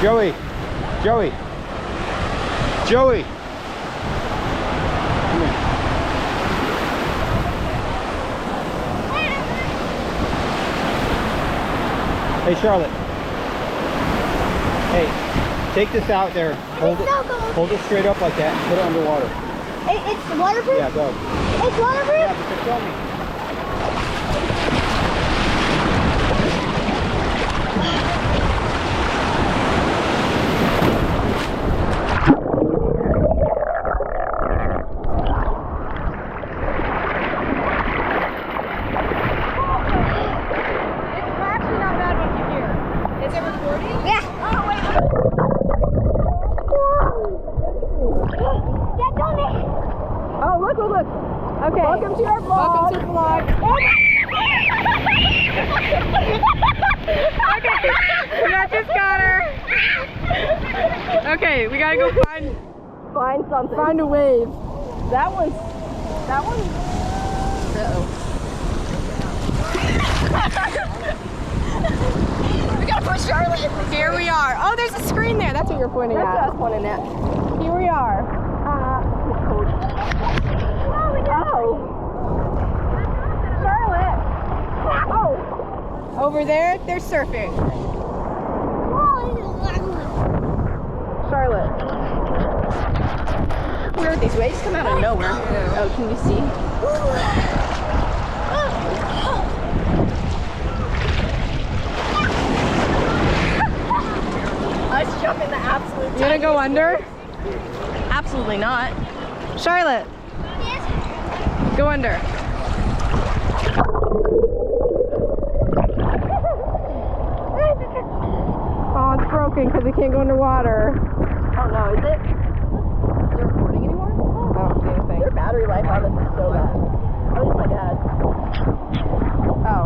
Joey. Joey. Joey. Come here. Hey, Charlotte. Hey, take this out there. Hold it straight up like that and put it underwater. It's waterproof? Yeah, go. It's waterproof? Yeah, but show me. Okay. Welcome to our vlog. Welcome to the vlog. Okay, we just got her. Okay, we gotta go find something. Find a wave. That one. Uh-oh. We gotta put Charlotte in. Here we are. Oh, there's a screen there. That's what you're pointing at. That's what I was pointing at. Here we are. Charlotte! Oh! Over there, they're surfing. Charlotte. Where did these waves come out of nowhere? Oh, can you see? Let's jump in the absolute. You gonna go under? Absolutely not. Charlotte. Go under. Oh, it's broken because it can't go underwater. Oh no, is it? Is it recording anymore? I don't see anything. Their battery life on this is so bad. At least my dad. Oh.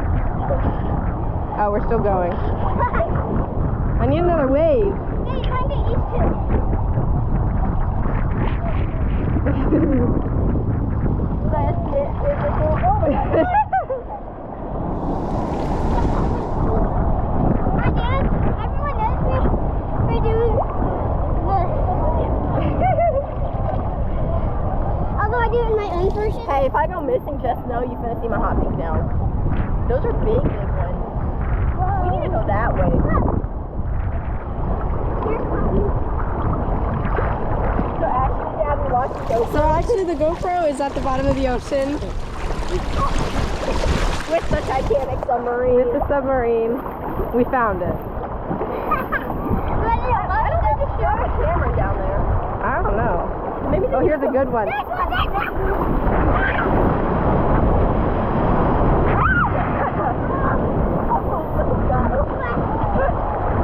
Oh, we're still going. I need another wave. Yeah, you're trying to get used to it. Hey, if I go missing, just know you're gonna see my hot pink down. Those are big ones. We need to go that way. So actually, Dad, we watched the GoPro. So actually the GoPro is at the bottom of the ocean. With the Titanic submarine. With the submarine. We found it. I don't think it's showing a camera down there. I don't know. Maybe Oh, here's a good one.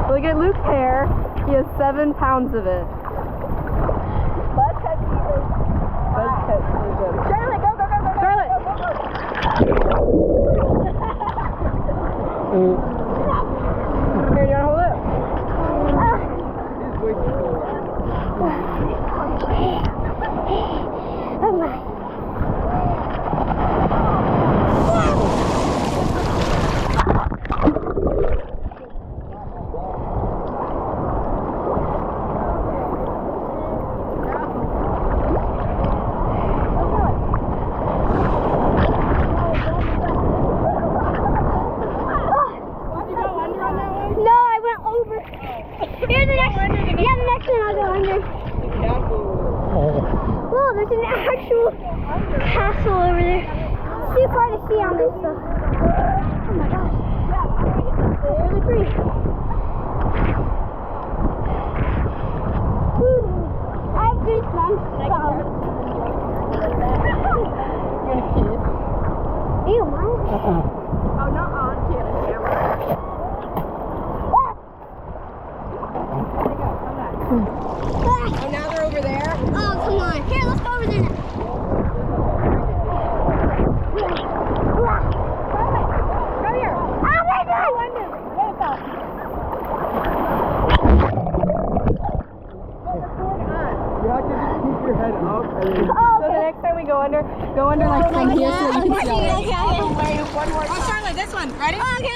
Look at Luke's hair. He has 7 pounds of it. Buzz cut season. Buzz cut season. Charlotte, go, go, go, go, Charlotte. Here, you wanna hold it? Oh my. Whoa, there's an actual castle over there. It's too far to see on this stuff. Oh my gosh. It's really pretty. Ooh, I have goosebumps. Ew, Mom. Oh, not on camera. Oh, now they're over there? Oh, come on. Here, let's go over there now. Come here. Oh my God! You have to just keep your head up and then... Oh, So the next time we go under like from here so that you can see all of it. Okay. Oh, Charlotte, this one. Ready? Okay.